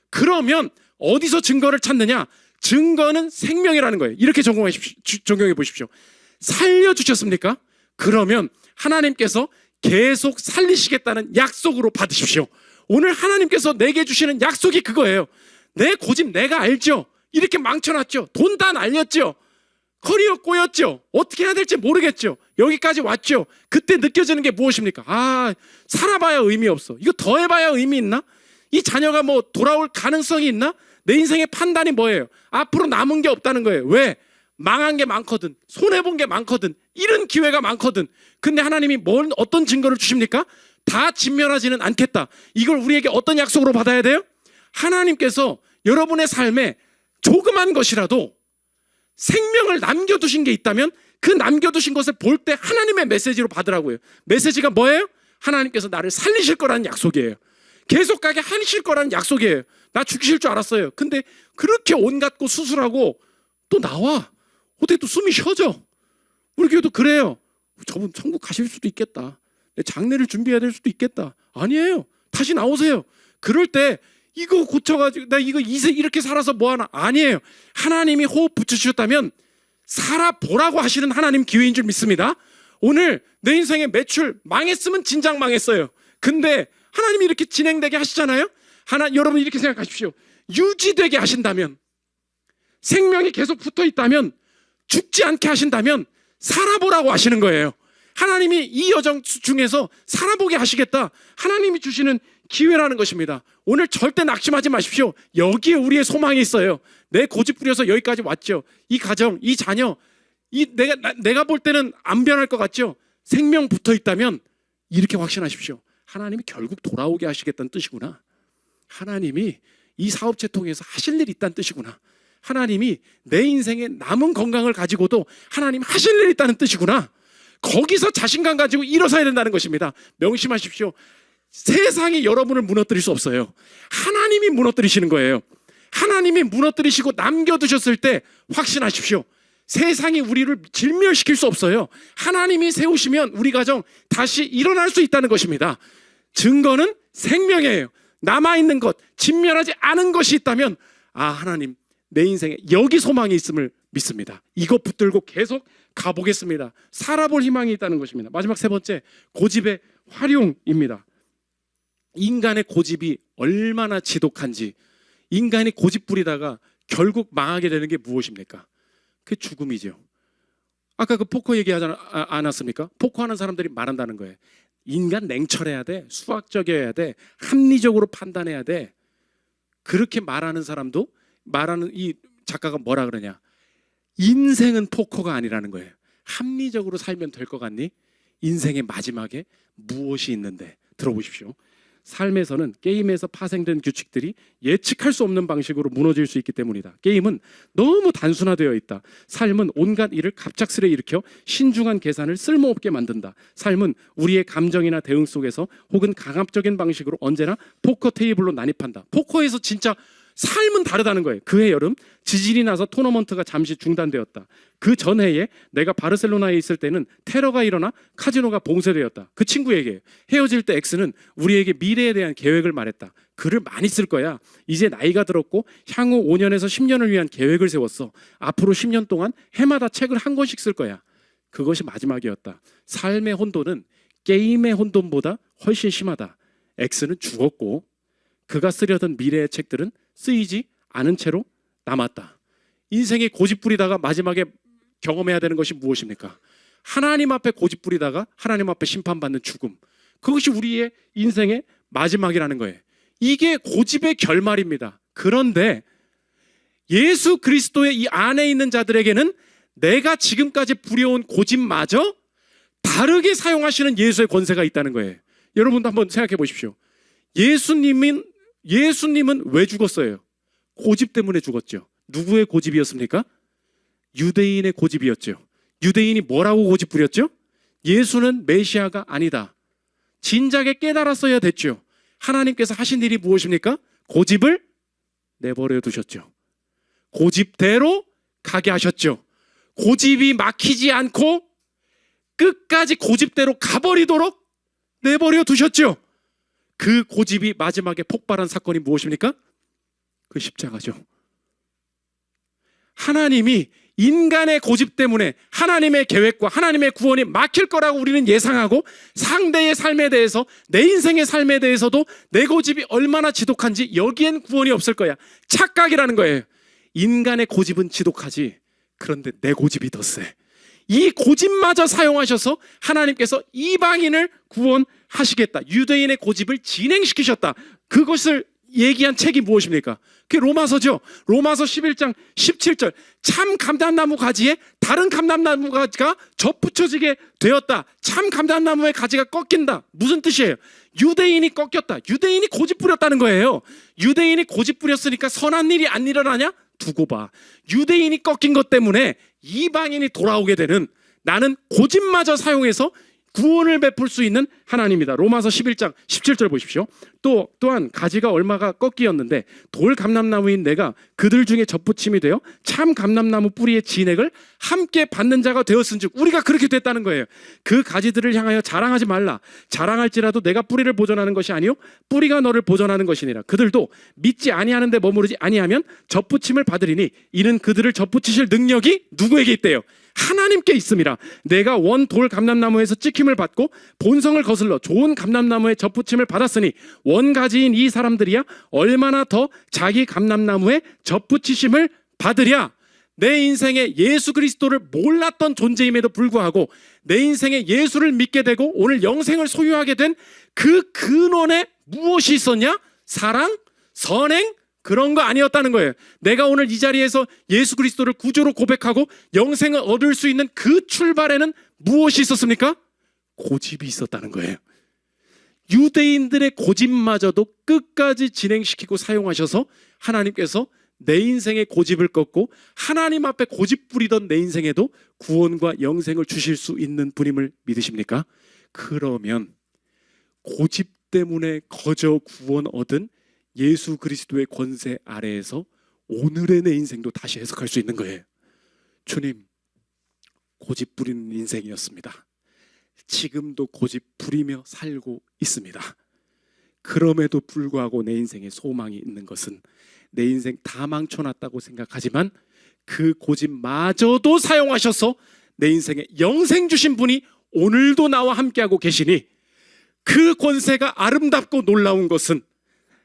A: 그러면 어디서 증거를 찾느냐? 증거는 생명이라는 거예요. 이렇게 적용해 보십시오. 살려주셨습니까? 그러면 하나님께서 계속 살리시겠다는 약속으로 받으십시오. 오늘 하나님께서 내게 주시는 약속이 그거예요. 내 고집 내가 알죠? 이렇게 망쳐놨죠? 돈 다 날렸죠? 커리어 꼬였죠? 어떻게 해야 될지 모르겠죠? 여기까지 왔죠? 그때 느껴지는 게 무엇입니까? 아, 살아봐야 의미 없어. 이거 더 해봐야 의미 있나? 이 자녀가 뭐 돌아올 가능성이 있나? 내 인생의 판단이 뭐예요? 앞으로 남은 게 없다는 거예요. 왜? 망한 게 많거든. 손해본 게 많거든. 이런 기회가 많거든. 근데 하나님이 어떤 증거를 주십니까? 다 진멸하지는 않겠다. 이걸 우리에게 어떤 약속으로 받아야 돼요? 하나님께서 여러분의 삶에 조그만 것이라도 생명을 남겨두신 게 있다면 그 남겨두신 것을 볼 때 하나님의 메시지로 받으라고요. 메시지가 뭐예요? 하나님께서 나를 살리실 거라는 약속이에요. 계속 가게 하실 거라는 약속이에요. 나 죽이실 줄 알았어요. 근데 그렇게 온갖 거 수술하고 또 나와. 어떻게 또 숨이 쉬어져? 우리 교회도 그래요. 저분 천국 가실 수도 있겠다. 장례를 준비해야 될 수도 있겠다. 아니에요. 다시 나오세요. 그럴 때 이거 고쳐가지고 나 이거 이렇게 살아서 뭐하나? 아니에요. 하나님이 호흡 붙여주셨다면 살아보라고 하시는 하나님 기회인 줄 믿습니다. 오늘 내 인생의 매출 망했으면 진작 망했어요. 근데 하나님이 이렇게 진행되게 하시잖아요. 여러분 이렇게 생각하십시오. 유지되게 하신다면, 생명이 계속 붙어있다면, 죽지 않게 하신다면 살아보라고 하시는 거예요. 하나님이 이 여정 중에서 살아보게 하시겠다. 하나님이 주시는 기회라는 것입니다. 오늘 절대 낙심하지 마십시오. 여기에 우리의 소망이 있어요. 내 고집 부려서 여기까지 왔죠. 이 가정, 이 자녀, 내가 볼 때는 안 변할 것 같죠. 생명 붙어 있다면 이렇게 확신하십시오. 하나님이 결국 돌아오게 하시겠다는 뜻이구나. 하나님이 이 사업체 통해서 하실 일이 있다는 뜻이구나. 하나님이 내 인생에 남은 건강을 가지고도 하나님 하실 일이 있다는 뜻이구나. 거기서 자신감 가지고 일어서야 된다는 것입니다. 명심하십시오. 세상이 여러분을 무너뜨릴 수 없어요. 하나님이 무너뜨리시는 거예요. 하나님이 무너뜨리시고 남겨두셨을 때 확신하십시오. 세상이 우리를 진멸시킬 수 없어요. 하나님이 세우시면 우리 가정 다시 일어날 수 있다는 것입니다. 증거는 생명이에요. 남아있는 것, 진멸하지 않은 것이 있다면 하나님 내 인생에 여기 소망이 있음을 믿습니다. 이거 붙들고 계속 가보겠습니다. 살아볼 희망이 있다는 것입니다. 마지막 세 번째, 고집의 활용입니다. 인간의 고집이 얼마나 지독한지, 인간이 고집 부리다가 결국 망하게 되는 게 무엇입니까? 그 죽음이죠. 아까 그 포커 얘기하지 않았습니까? 포커하는 사람들이 말한다는 거예요. 인간 냉철해야 돼, 수학적이어야 돼, 합리적으로 판단해야 돼. 그렇게 말하는 사람도, 말하는 이 작가가 뭐라 그러냐, 인생은 포커가 아니라는 거예요. 합리적으로 살면 될 것 같니? 인생의 마지막에 무엇이 있는데? 들어보십시오. 삶에서는 게임에서 파생된 규칙들이 예측할 수 없는 방식으로 무너질 수 있기 때문이다. 게임은 너무 단순화되어 있다. 삶은 온갖 일을 갑작스레 일으켜 신중한 계산을 쓸모없게 만든다. 삶은 우리의 감정이나 대응 속에서 혹은 강압적인 방식으로 언제나 포커 테이블로 난입한다. 포커에서 진짜 삶은 다르다는 거예요. 그해 여름 지진이 나서 토너먼트가 잠시 중단되었다. 그 전해에 내가 바르셀로나에 있을 때는 테러가 일어나 카지노가 봉쇄되었다. 그 친구에게 헤어질 때 X는 우리에게 미래에 대한 계획을 말했다. 글을 많이 쓸 거야. 이제 나이가 들었고 향후 5년에서 10년을 위한 계획을 세웠어. 앞으로 10년 동안 해마다 책을 한 권씩 쓸 거야. 그것이 마지막이었다. 삶의 혼돈은 게임의 혼돈보다 훨씬 심하다. X는 죽었고 그가 쓰려던 미래의 책들은 쓰이지 않은 채로 남았다. 인생에 고집 부리다가 마지막에 경험해야 되는 것이 무엇입니까? 하나님 앞에 고집 부리다가 하나님 앞에 심판받는 죽음. 그것이 우리의 인생의 마지막이라는 거예요. 이게 고집의 결말입니다. 그런데 예수 그리스도의 이 안에 있는 자들에게는 내가 지금까지 부려온 고집마저 다르게 사용하시는 예수의 권세가 있다는 거예요. 여러분도 한번 생각해 보십시오. 예수님은 왜 죽었어요? 고집 때문에 죽었죠. 누구의 고집이었습니까? 유대인의 고집이었죠. 유대인이 뭐라고 고집 부렸죠? 예수는 메시아가 아니다. 진작에 깨달았어야 됐죠. 하나님께서 하신 일이 무엇입니까? 고집을 내버려 두셨죠. 고집대로 가게 하셨죠. 고집이 막히지 않고 끝까지 고집대로 가버리도록 내버려 두셨죠. 그 고집이 마지막에 폭발한 사건이 무엇입니까? 그 십자가죠. 하나님이 인간의 고집 때문에 하나님의 계획과 하나님의 구원이 막힐 거라고 우리는 예상하고 상대의 삶에 대해서 내 인생의 삶에 대해서도 내 고집이 얼마나 지독한지 여기엔 구원이 없을 거야. 착각이라는 거예요. 인간의 고집은 지독하지. 그런데 내 고집이 더 세. 이 고집마저 사용하셔서 하나님께서 이방인을 구원하시겠다. 유대인의 고집을 진행시키셨다. 그것을 얘기한 책이 무엇입니까? 그게 로마서죠. 로마서 11장 17절. 참 감람나무 가지에 다른 감람나무 가지가 접붙여지게 되었다. 참 감람나무의 가지가 꺾인다. 무슨 뜻이에요? 유대인이 꺾였다. 유대인이 고집 부렸다는 거예요. 유대인이 고집 부렸으니까 선한 일이 안 일어나냐? 두고 봐. 유대인이 꺾인 것 때문에 이방인이 돌아오게 되는, 나는 고집마저 사용해서 구원을 베풀 수 있는 하나님이다. 로마서 11장 17절 보십시오. 또한 가지가 얼마가 꺾이었는데 돌 감람나무인 내가 그들 중에 접붙임이 되어 참 감람나무 뿌리의 진액을 함께 받는 자가 되었은즉, 우리가 그렇게 됐다는 거예요. 그 가지들을 향하여 자랑하지 말라. 자랑할지라도 내가 뿌리를 보존하는 것이 아니요 뿌리가 너를 보존하는 것이니라. 그들도 믿지 아니하는데 머무르지 아니하면 접붙임을 받으리니 이는 그들을 접붙이실 능력이 누구에게 있대요? 하나님께 있음이라. 내가 원 돌 감람나무에서 찍힘을 받고 본성을 거슬러 좋은 감람나무에 접붙임을 받았으니 원가지인 이 사람들이야 얼마나 더 자기 감람나무에 접붙이심을 받으랴. 내 인생에 예수 그리스도를 몰랐던 존재임에도 불구하고 내 인생에 예수를 믿게 되고 오늘 영생을 소유하게 된 그 근원에 무엇이 있었냐? 사랑, 선행, 그런 거 아니었다는 거예요. 내가 오늘 이 자리에서 예수 그리스도를 구주로 고백하고 영생을 얻을 수 있는 그 출발에는 무엇이 있었습니까? 고집이 있었다는 거예요. 유대인들의 고집마저도 끝까지 진행시키고 사용하셔서 하나님께서 내 인생의 고집을 꺾고 하나님 앞에 고집 부리던 내 인생에도 구원과 영생을 주실 수 있는 분임을 믿으십니까? 그러면 고집 때문에 거저 구원 얻은 예수 그리스도의 권세 아래에서 오늘의 내 인생도 다시 해석할 수 있는 거예요. 주님, 고집 부리는 인생이었습니다. 지금도 고집 부리며 살고 있습니다. 그럼에도 불구하고 내 인생에 소망이 있는 것은 내 인생 다 망쳐놨다고 생각하지만 그 고집마저도 사용하셔서 내 인생에 영생 주신 분이 오늘도 나와 함께하고 계시니 그 권세가 아름답고 놀라운 것은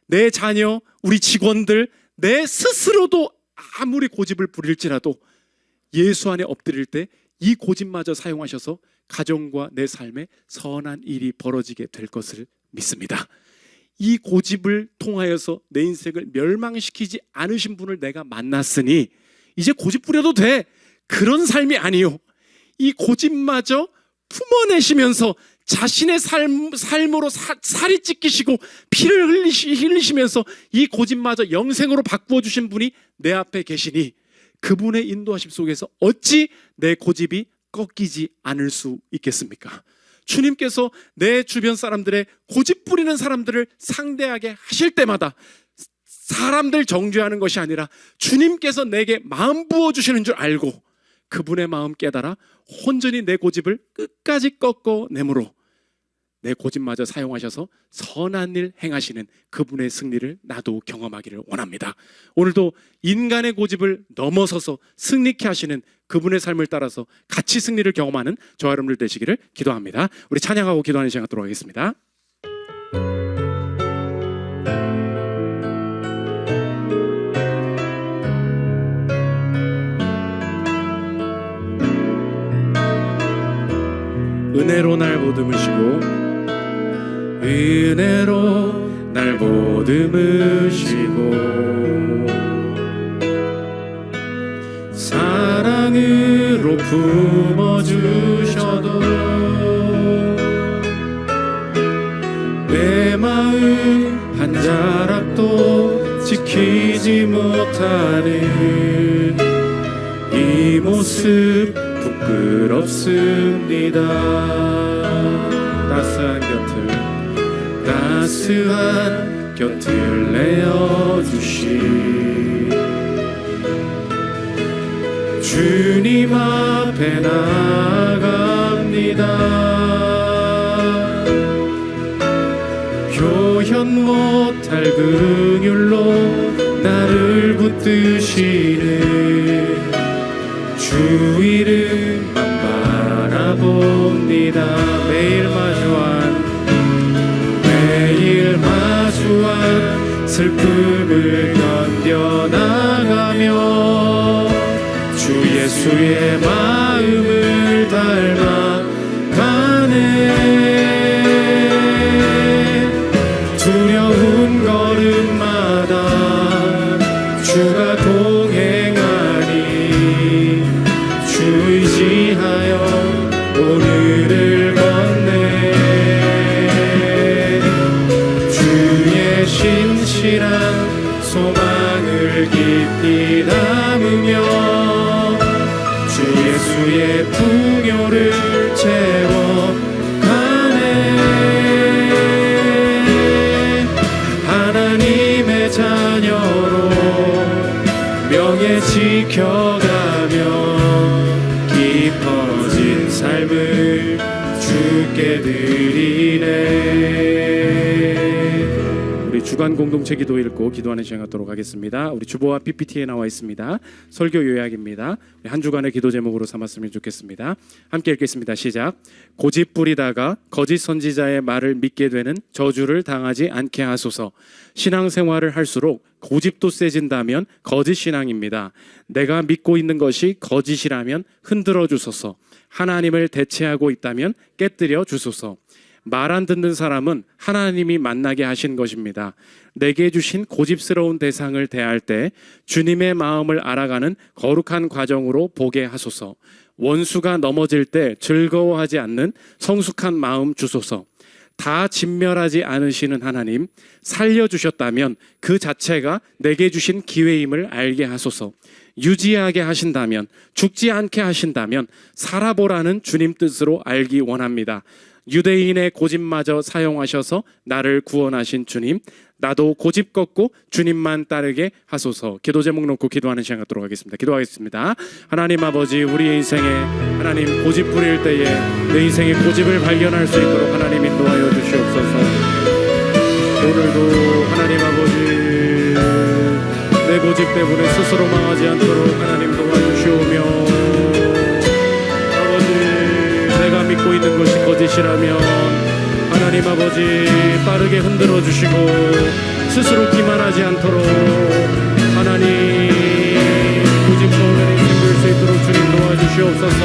A: 내 자녀, 우리 직원들, 내 스스로도 아무리 고집을 부릴지라도 예수 안에 엎드릴 때 이 고집마저 사용하셔서 가정과 내 삶에 선한 일이 벌어지게 될 것을 믿습니다. 이 고집을 통하여서 내 인생을 멸망시키지 않으신 분을 내가 만났으니 이제 고집 부려도 돼. 그런 삶이 아니요. 이 고집마저 품어내시면서 자신의 삶으로 살이 찢기시고 피를 흘리시면서 이 고집마저 영생으로 바꾸어 주신 분이 내 앞에 계시니 그분의 인도하심 속에서 어찌 내 고집이 꺾이지 않을 수 있겠습니까? 주님께서 내 주변 사람들의 고집 부리는 사람들을 상대하게 하실 때마다 사람들 정죄하는 것이 아니라 주님께서 내게 마음 부어주시는 줄 알고 그분의 마음 깨달아 온전히 내 고집을 끝까지 꺾어내므로 내 고집마저 사용하셔서 선한 일 행하시는 그분의 승리를 나도 경험하기를 원합니다. 오늘도 인간의 고집을 넘어서서 승리케 하시는 그분의 삶을 따라서 같이 승리를 경험하는 저와 여러분들 되시기를 기도합니다. 우리 찬양하고 기도하는 시간 갖도록 하겠습니다. 은혜로 날 보듬으시고 은혜로 날 보듬으시고 사랑으로 품어주셔도 내 마음 한 자락도 지키지 못하는 이 모습 부끄럽습니다. 따스한 곁을 내어주신 주님 앞에 나아갑니다. 표현 못할 긍휼로 나를 붙드시는 주 이름만 바라봅니다. 매일 마주한 슬픔을 견뎌나가며 주 예수의 마음을 닮아가네. 두려운 걸음마다 주가 동행하니 주 의지하여 오늘을 걷네. 주의 신실한 소망을 깊이 담으며 주 예수의 풍요를 채워가네. 하나님의 자녀로 명예 지켜가며 깊어진 삶을 주께 드리네. 우리 주간 공동체 기도 읽고 기도하는 시간 갖도록 하겠습니다. 우리 주보와 PPT에 나와 있습니다. 설교 요약입니다. 한 주간의 기도 제목으로 삼았으면 좋겠습니다. 함께 읽겠습니다. 시작. 고집 부리다가 거짓 선지자의 말을 믿게 되는 저주를 당하지 않게 하소서. 신앙생활을 할수록 고집도 세진다면 거짓 신앙입니다. 내가 믿고 있는 것이 거짓이라면 흔들어 주소서. 하나님을 대체하고 있다면 깨뜨려 주소서. 말 안 듣는 사람은 하나님이 만나게 하신 것입니다. 내게 주신 고집스러운 대상을 대할 때 주님의 마음을 알아가는 거룩한 과정으로 보게 하소서. 원수가 넘어질 때 즐거워하지 않는 성숙한 마음 주소서. 다 진멸하지 않으시는 하나님, 살려주셨다면 그 자체가 내게 주신 기회임을 알게 하소서. 유지하게 하신다면, 죽지 않게 하신다면 살아보라는 주님 뜻으로 알기 원합니다. 유대인의 고집마저 사용하셔서 나를 구원하신 주님, 나도 고집 꺾고 주님만 따르게 하소서. 기도 제목 놓고 기도하는 시간 갖도록 하겠습니다. 기도하겠습니다. 하나님 아버지, 우리의 인생에 하나님 고집 부릴 때에 내 인생의 고집을 발견할 수 있도록 하나님 인도하여 주시옵소서. 오늘도 하나님 아버지, 내 고집 때문에 스스로 망하지 않도록 하나님 도와주시오며, 내가 믿고 있는 것이 거짓이라면 하나님 아버지 빠르게 흔들어 주시고 스스로 기만하지 않도록 하나님 고집도 온전히 힘들 수 있도록 주님 도와주시옵소서.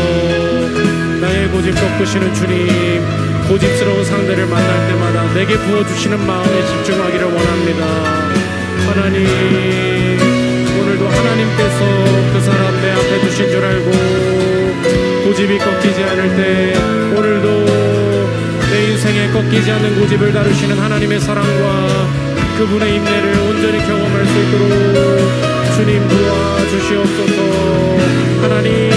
A: 나의 고집 꺾으시는 주님, 고집스러운 상대를 만날 때마다 내게 부어주시는 마음에 집중하기를 원합니다. 하나님, 오늘도 하나님께서 그 사람 내 앞에 두신 줄 알고 고집이 꺾이지 않을 때 오늘도 내 인생에 꺾이지 않는 고집을 다루시는 하나님의 사랑과 그분의 인내를 온전히 경험할 수 있도록 주님 도와주시옵소서. 하나님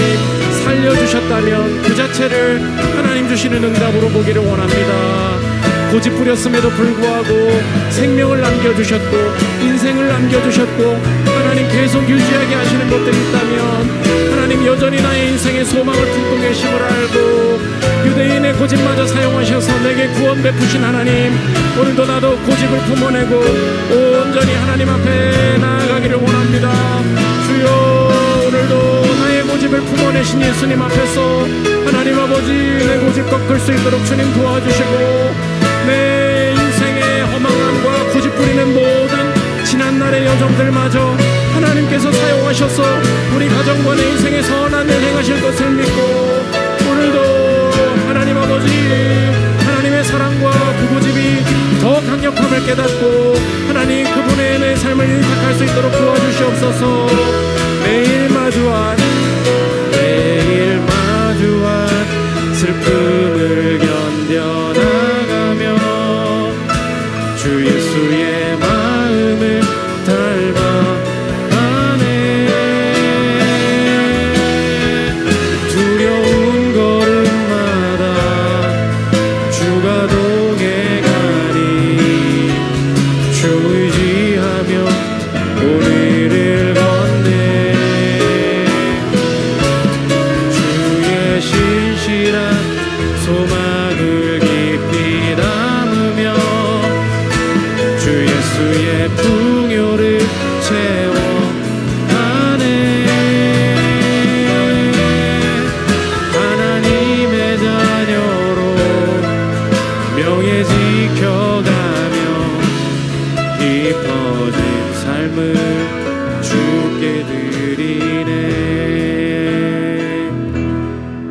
A: 살려주셨다면 그 자체를 하나님 주시는 응답으로 보기를 원합니다. 고집 부렸음에도 불구하고 생명을 남겨주셨고 인생을 남겨주셨고 하나님 계속 유지하게 하시는 것들이 있다면 하나님 여전히 나의 인생에 소망을 품고 계심을 알고 유대인의 고집마저 사용하셔서 내게 구원 베푸신 하나님, 오늘도 나도 고집을 품어내고 온전히 하나님 앞에 나아가기를 원합니다. 주여, 오늘도 나의 고집을 품어내신 예수님 앞에서 하나님 아버지 내 고집 꺾을 수 있도록 주님 도와주시고 내 인생의 허망함과 고집 부리는 모든 지난날의 여정들마저 하나님께서 사용하셔서 우리 가정과 내 인생에 선한 일 행하실 것을 믿고 오늘도 하나님 아버지 하나님의 사랑과 그 고집이 더 강력함을 깨닫고 하나님 그분의 내 삶을 일탁할 수 있도록 도와주시옵소서. 매일 마주한 슬픔을 견뎌나가며 주 예수의 마음을 닮아가네. 두려운 걸음마다 주가 동해 가니 주 의지하며 오늘을 걷네. 주의 신실한 소망을 깊이 담으며 주 예수의 풍요를 채워가네. 하나님의 자녀로 명예 지켜가며 깊어진 삶을 주께 드리네.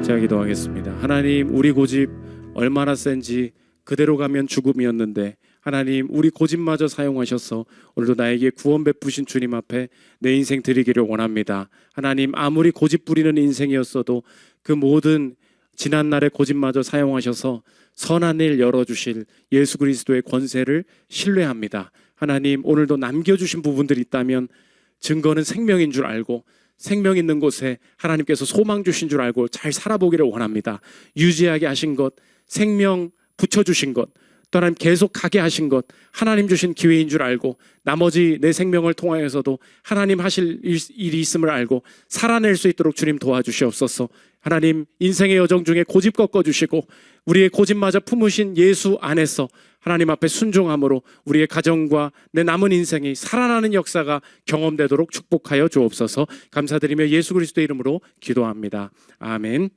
A: 자, 기도하겠습니다. 하나님, 우리 고집 얼마나 센지 그대로 가면 죽음이었는데 하나님 우리 고집마저 사용하셔서 오늘도 나에게 구원 베푸신 주님 앞에 내 인생 드리기를 원합니다. 하나님, 아무리 고집 부리는 인생이었어도 그 모든 지난날의 고집마저 사용하셔서 선한 일 열어주실 예수 그리스도의 권세를 신뢰합니다. 하나님, 오늘도 남겨주신 부분들이 있다면 증거는 생명인 줄 알고 생명 있는 곳에 하나님께서 소망 주신 줄 알고 잘 살아보기를 원합니다. 유지하게 하신 것, 생명 붙여주신 것, 또 하나님 계속 가게 하신 것, 하나님 주신 기회인 줄 알고 나머지 내 생명을 통하여서도 하나님 하실 일이 있음을 알고 살아낼 수 있도록 주님 도와주시옵소서. 하나님, 인생의 여정 중에 고집 꺾어주시고 우리의 고집마저 품으신 예수 안에서 하나님 앞에 순종함으로 우리의 가정과 내 남은 인생이 살아나는 역사가 경험되도록 축복하여 주옵소서. 감사드리며 예수 그리스도의 이름으로 기도합니다. 아멘.